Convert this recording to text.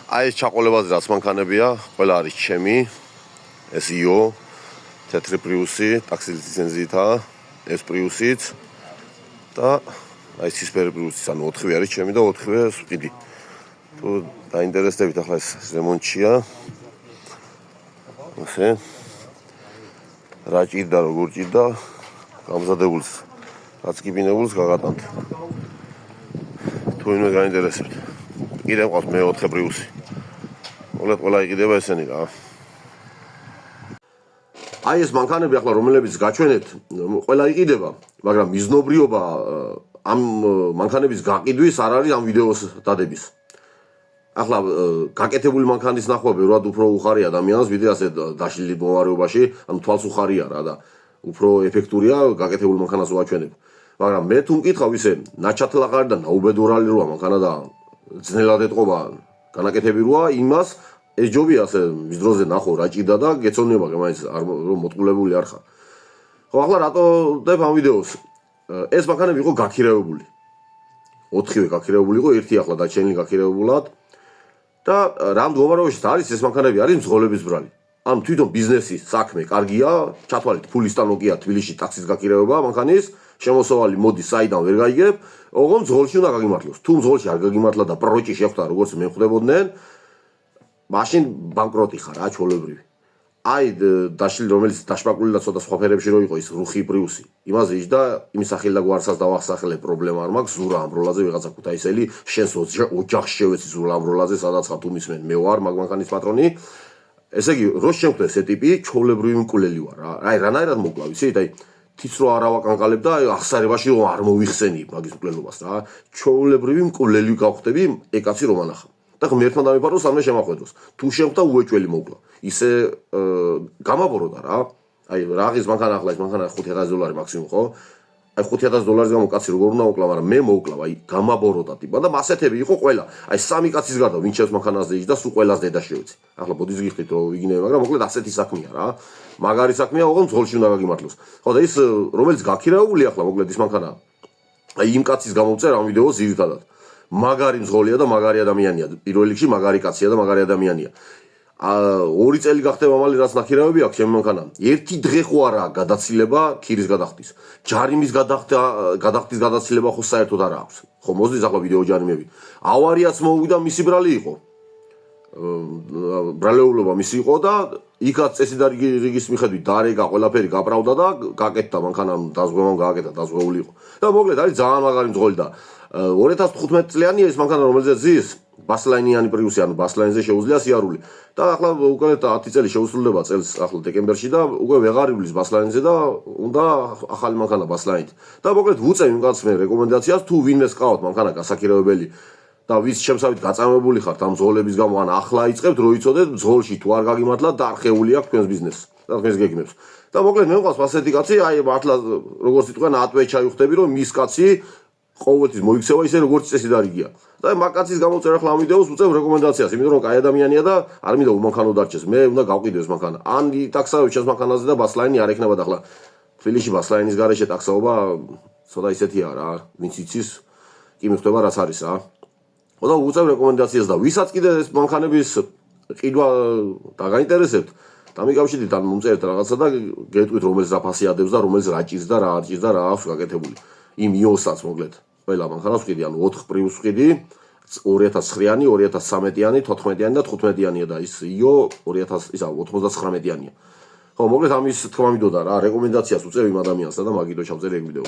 აი ეს ჩაყოლებაზე რაც მანქანებია, ყველა არის ჩემი. ეს იო, თეთრი პრიუსი, ტაქსის ლიცენზიითაა, ეს პრიუსიც და აი ცისფერი პრიუსიც, ანუ 4 არის ჩემი და 4 ვყიდი. თუ დაინტერესდებით, ახლა ეს რემონტია. ასე. რა ჭირდა, როგორ ჭირდა, გამზადებულს, რაც კიბინებულს გაგატანთ. თუ ვინმე გაინტერესებთ. კიდევ ყავს მე 4 პრიუსი. მოგლეთ ყველა იყიდება ესენი რა. აი ეს მანქანები ახლა რომელებიც გაჩვენეთ, ყველა იყიდება, მაგრამ მიზნობრიობა ამ მანქანების გაყიდვის არ არის ამ ვიდეოს დადების. ახლა გაკეთებული მანქანის ნახვა ბევრად უფრო უხარი ადამიანს, ვიდრე ასე დაშლილი მდგომარეობაში, ანუ თვალს უხარია რა და უფრო ეფექტურია გაკეთებული მანქანას ვაჩვენებ. მაგრამ მე თუ მკითხავ ისე ნაჩათლაყარი და ნაუბედურალი როა მანქანა და ძნელად ეტყობა განაკეთები როა, იმას ეს ჯობია ასე მის დროზე ნახო რა ჭირდა და გეცოდინება მაინც რომ მოტყულებული არ ხარ. ხო ახლა რატო დებ ამ ვიდეოს? ეს მანქანები იყო გაქირევებული. 4-ვე გაქირევებული იყო, ერთი ახლა დაჩენილი გაქირევებულად. და რა მდგომარეობაში არის ეს მანქანები არის მძღოლების ბრალი. ანუ თვითონ ბიზნესი, საქმე კარგია, ჩათვალეთ ფულის სტანოკია თბილისში ტაქსის გაქირევება მანქანის, შემოსავალი მოდის საიდან ვერ გაიგებ, ოღონდ მძღოლში უნდა გაგიმართლოს. თუ მძღოლში არ გაგიმართლა და პროჭი შეხვდა როგორც მე ხვდებოდნენ, მაშინ ბანკროტი ხარ, რა ჩვეულებრივი. აი დაშლილი რომელიც დაშპაკული და ცოტა სხვა ფერებში რო იყო ის რუხი პრიუსი. იმაზე იჯდა, იმის სახელი და გვარსაც დავახსახლე, პრობლემა არ მაქვს, ზურა ამ როლაზე ვიღაცა ქუთაისელი, შენს ოჯახში შევეცი ზურა ამ როლაზე, სადაც ხარ თუ მისმენ, მე ვარ მაგ მანქანის პატრონი. ესე იგი, რო შეხვდა ესე ტიპი, ჩვეულებრივი მკვლელი ვარ რა. აი რანაირად მოკლა, ვიცით, აი თიც რო არ ავაკანკალებ და ახსარებაში რომ არ მოვიხსენიებ მაგის მკვლელობას რა. ჩვეულებრივი მკვლელი გავხდები, ეკაცი რომ ანახა. და ღმერთმა დამიფაროს სამე შემახვედროს. თუ შეხვდა უეჭველი მოკლა. ისე გამაბოროდა რა. აი რაღის მანქანა ახლა ეს მანქანა $5,000 მაქსიმუმ ხო? აი $5,000 გამო კაცი როგორ უნდა მოკლა, მაგრამ მე მოვკლავ, აი გამაბოროდა ტიპა და მასეთები იყო ყველა. აი სამი კაცის გარდა ვინ ჩემს მანქანაზე იჯდა, სულ ყველას დედა შევეცი. ახლა ბოდის გიხდით რომ ვიგინებ, მაგრამ მოკლედ ასეთი საქმეა რა. მაგარი საქმეა, ოღონდ ძღოლში უნდა გაგიმართლოს. ხო და ის რომელიც გაქირეული ახლა მოკლედ ის მანქანა. აი იმ კაცის გამოვწერ ამ ვიდეოს ძირითადად. მაგარი მძღოლია და მაგარი ადამიანია. პირველ რიგში მაგარი კაცია და მაგარი ადამიანია. 2 წელი გახდება მალე რაც ნაქირავები აქვს ჩემ მანქანამ. 1 დღე ხო არა გადაცილება ქირის გადახდის. ჯარიმის გადახდის გადაცილება ხო საერთოდ არ აქვს. ხო მოზდის ახლა ვიდეო ჯარიმები. ავარიაც მოვიდა მისი ბრალი იყო. ბრალეულობა მისი იყო და იქაც წესი და რიგის მიხედვით დარეგა ყველაფერი გაправდა და გაკეთდა მანქანამ დაზღვევამ გააკეთა დაზღვეული იყო. და მოკლედ არის ძალიან მაგარი მძღოლი და 2015 წლიანი ეს მანქანა რომელზეც ზის ბასლაინიანი პრიუსი, ანუ ბასლაინზე შეუძლია სიარული. და ახლა უკვე 10 წელი შეუსრულდება წელს ახლა დეკემბერში და უკვე ვეღარ ივლის ბასლაინზე და უნდა ახალი მანქანა ბასლაინით. და მოკლედ ვუწევ იმ კაცს მე რეკომენდაციას თუ ვინმეს ყავთ მანქანა გასაქირავებელი და ვის შემსავით გაწამებული ხართ ამ მძღოლების გამო ან ახლა იწყებთ რო იცოდეთ მძღოლში თუ არ გაგიმართლათ და არხეული აქვს თქვენს ბიზნესს და თქვენს გეგმებს. და მოკლედ მე მყავს ასეთი კაცი, აი მართლა როგორც იტყვიან ატვე ჩაივხვდები რომ მის კაცი ყოველთვის მოიქცევა ისე როგორც წესი და რიგია. და მაგ კაცის გამოვწერ ახლა ამ ვიდეოს უწევ რეკომენდაციას, იმიტომ რომ კაი ადამიანია და არ მინდა უმანქანო დარჩეს. მე უნდა გავყიდო ეს მანქანა. ან იტაქსავებ ჩემს მანქანაზე და ბასლაინი არ ექნება და ახლა თბილისში ბასლაინის გარეშე ტაქსაობა ცოტა ისეთია რა, ვინც იცის, კი მიხვდება რაც არის რა. ხო და უწევ რეკომენდაციას და ვისაც კიდე ეს მანქანების ყიდვა დაგაინტერესებთ, დამიკავშირდით ან მომწერეთ რაღაცა და გეტყვით რომელს რა ფასი ადევს და რომელს რა ჭირს და რა არ ჭირს და რა აქვს გაკეთებული. იმ იოსაც მოკლედ ყველა მანქანას ვყიდი, ანუ 4 პრიუს ვყიდი, 2009-იანი, 2013-იანი, 14-იანი და 15-იანია და ის იო 99-იანია. ხო, მოკლედ ამის თქვა მინდოდა რა, რეკომენდაციას უწევ იმ ადამიანსა და მაგითო ჩავწერე ეგ ვიდეო.